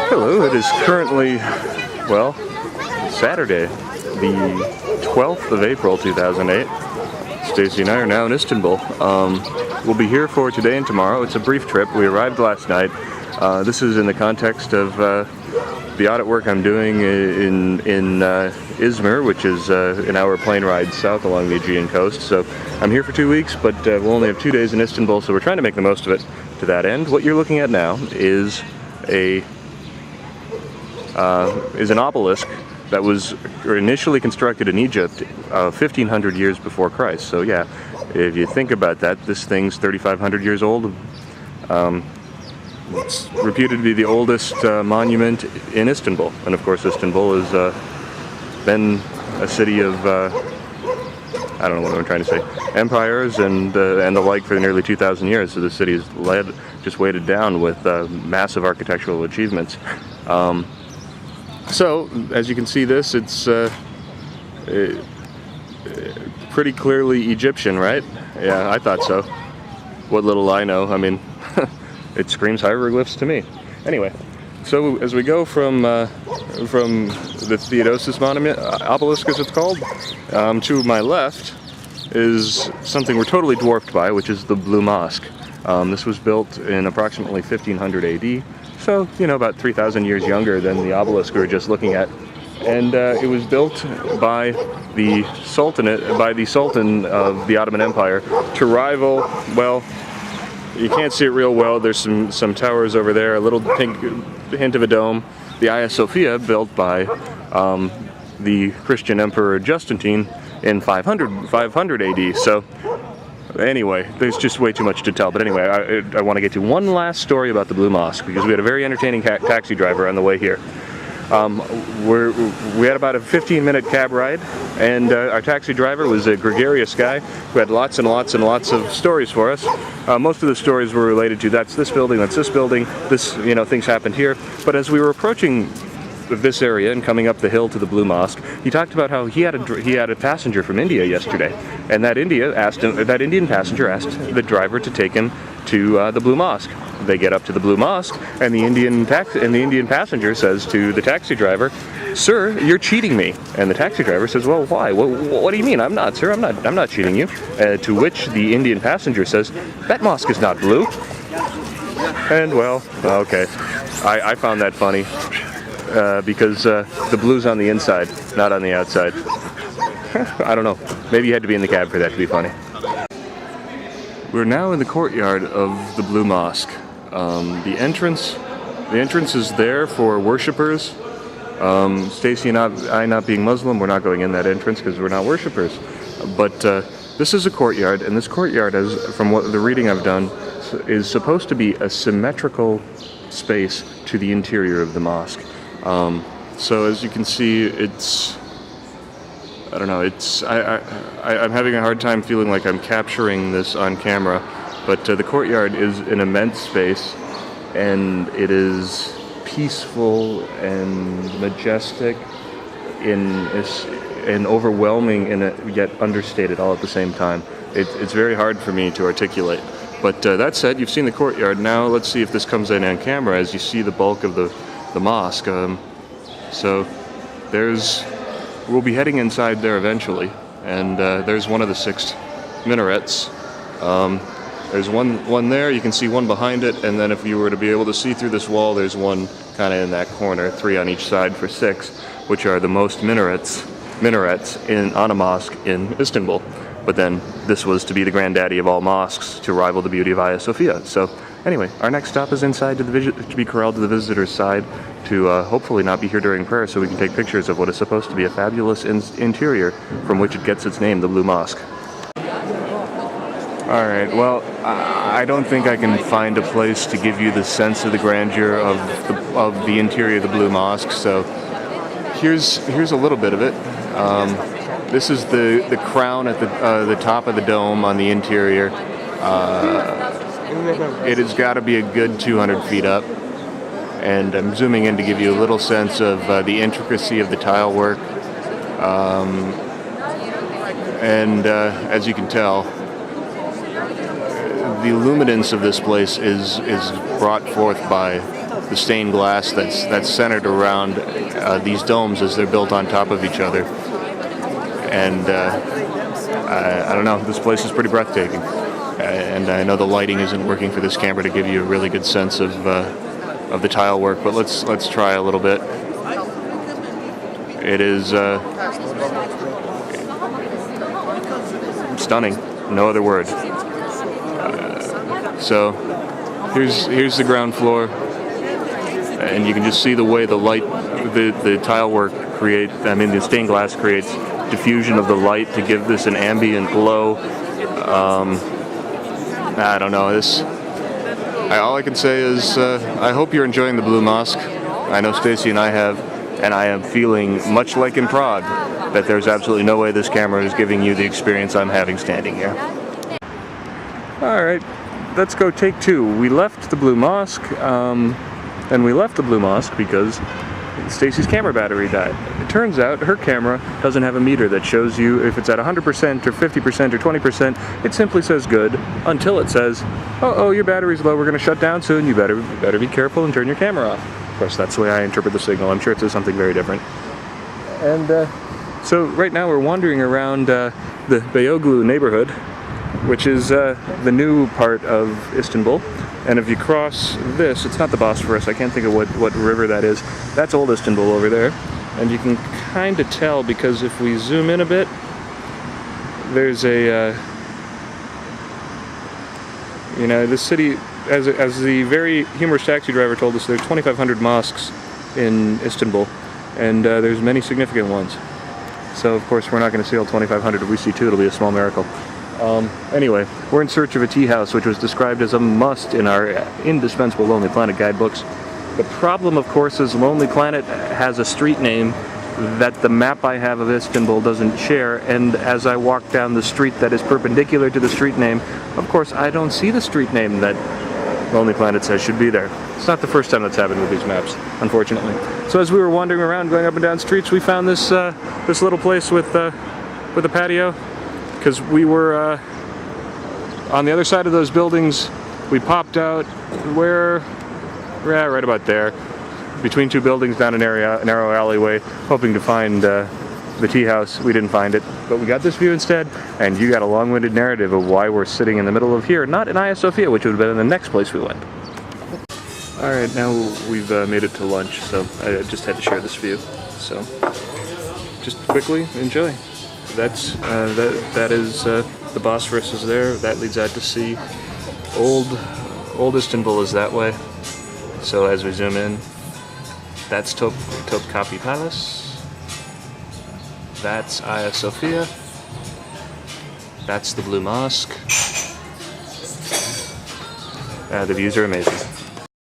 Hello, it is currently, well, Saturday, the 12th of April, 2008. Stacy and I are now in Istanbul. We'll be here for today and tomorrow. It's a brief trip. We arrived last night. This is in the context of the audit work I'm doing in Izmir, which is an hour plane ride south along the Aegean coast. So I'm here for 2 weeks, but we'll only have 2 days in Istanbul, so we're trying to make the most of it to that end. What you're looking at now is an obelisk that was initially constructed in Egypt 1,500 years before Christ. So yeah, if you think about that, this thing's 3,500 years old. It's reputed to be the oldest monument in Istanbul, and of course Istanbul has been a city of I don't know what I'm trying to say, empires and the like for nearly 2,000 years. So the city is just weighted down with massive architectural achievements. So as you can see, it's pretty clearly Egyptian, right? Yeah, I thought so. What little I know, I mean, it screams hieroglyphs to me. Anyway, so as we go from the Theodosus monument, obelisk as it's called, to my left is something we're totally dwarfed by, which is the Blue Mosque. This was built in approximately 1500 AD, so, you know, about 3,000 years younger than the obelisk we were just looking at. And it was built by the Sultan of the Ottoman Empire to rival, well, you can't see it real well, there's some towers over there, a little pink hint of a dome. The Hagia Sophia, built by the Christian Emperor Justinian in 500 AD. So anyway, there's just way too much to tell. But anyway, I want to get to one last story about the Blue Mosque, because we had a very entertaining taxi driver on the way here. We had about a 15-minute cab ride, and our taxi driver was a gregarious guy who had lots and lots and lots of stories for us. Most of the stories were related to that's this building, this, you know, things happened here. But as we were approaching this area and coming up the hill to the Blue Mosque, he talked about how he had a passenger from India yesterday, and that Indian passenger asked the driver to take him to the Blue Mosque. They get up to the Blue Mosque, and the Indian passenger says to the taxi driver, "Sir, you're cheating me." And the taxi driver says, "Well, why? What do you mean? I'm not, sir. I'm not cheating you." To which the Indian passenger says, "That mosque is not blue." And well, okay, I found that funny because the blue's on the inside, not on the outside. I don't know. Maybe you had to be in the cab for that to be funny. We're now in the courtyard of the Blue Mosque. The entrance is there for worshippers. Stacy and I, not being Muslim, we're not going in that entrance because we're not worshippers. But this is a courtyard, and this courtyard, from what the reading I've done, is supposed to be a symmetrical space to the interior of the mosque. So as you can see, I don't know, I'm having a hard time feeling like I'm capturing this on camera, but the courtyard is an immense space, and it is peaceful and majestic and overwhelming and yet understated all at the same time. It's very hard for me to articulate. But that said, you've seen the courtyard. Now let's see if this comes in on camera as you see the bulk of the mosque. So we'll be heading inside there eventually, and there's one of the 6 minarets. There's one there, you can see one behind it, and then if you were to be able to see through this wall, there's one kind of in that corner, 3 on each side for 6, which are the most minarets on a mosque in Istanbul. But then this was to be the granddaddy of all mosques, to rival the beauty of Hagia Sophia. So anyway, our next stop is inside to be corralled to the visitor's side to hopefully not be here during prayer, so we can take pictures of what is supposed to be a fabulous interior from which it gets its name, the Blue Mosque. Alright, well, I don't think I can find a place to give you the sense of the grandeur of the interior of the Blue Mosque, so here's a little bit of it. This is the crown at the top of the dome on the interior. It has got to be a good 200 feet up, and I'm zooming in to give you a little sense of the intricacy of the tile work. As you can tell, the luminance of this place is brought forth by the stained glass that's centered around these domes as they're built on top of each other. And I don't know, this place is pretty breathtaking. And I know the lighting isn't working for this camera to give you a really good sense of the tile work, but let's try a little bit. It is stunning, no other word. So here's the ground floor, and you can just see the way the light, the tile work the stained glass creates diffusion of the light to give this an ambient glow. I don't know, all I can say is I hope you're enjoying the Blue Mosque. I know Stacy and I have, and I am feeling much like in Prague that there's absolutely no way this camera is giving you the experience I'm having standing here. Alright, let's go take two. We left the Blue Mosque, and we left the Blue Mosque because Stacy's camera battery died. It turns out her camera doesn't have a meter that shows you if it's at 100% or 50% or 20%. It simply says good until it says, oh, your battery's low, we're going to shut down soon, you better be careful and turn your camera off. Of course, that's the way I interpret the signal. I'm sure it says something very different. And so right now we're wandering around the Beyoğlu neighborhood, which is the new part of Istanbul. And if you cross this, it's not the Bosphorus, I can't think of what river that is. That's old Istanbul over there. And you can kind of tell because if we zoom in a bit, there's a, this city, as the very humorous taxi driver told us, there's 2,500 mosques in Istanbul, and there's many significant ones. So of course we're not going to see all 2,500. If we see two, it'll be a small miracle. Anyway, we're in search of a tea house, which was described as a must in our indispensable Lonely Planet guidebooks. The problem, of course, is Lonely Planet has a street name that the map I have of Istanbul doesn't share, and as I walk down the street that is perpendicular to the street name, of course, I don't see the street name that Lonely Planet says should be there. It's not the first time that's happened with these maps, unfortunately. So as we were wandering around, going up and down streets, we found this this little place with a patio. Because we were on the other side of those buildings. We popped out right about there, between two buildings down a narrow alleyway, hoping to find the tea house. We didn't find it, but we got this view instead, and you got a long-winded narrative of why we're sitting in the middle of here, not in Hagia Sophia, which would have been in the next place we went. Alright, now we've made it to lunch, so I just had to share this view. So, just quickly, enjoy. That's that is the Bosphorus is there. That leads out to sea. Old Istanbul is that way. So as we zoom in, that's Topkapi Palace. That's Hagia Sophia. That's the Blue Mosque. The views are amazing.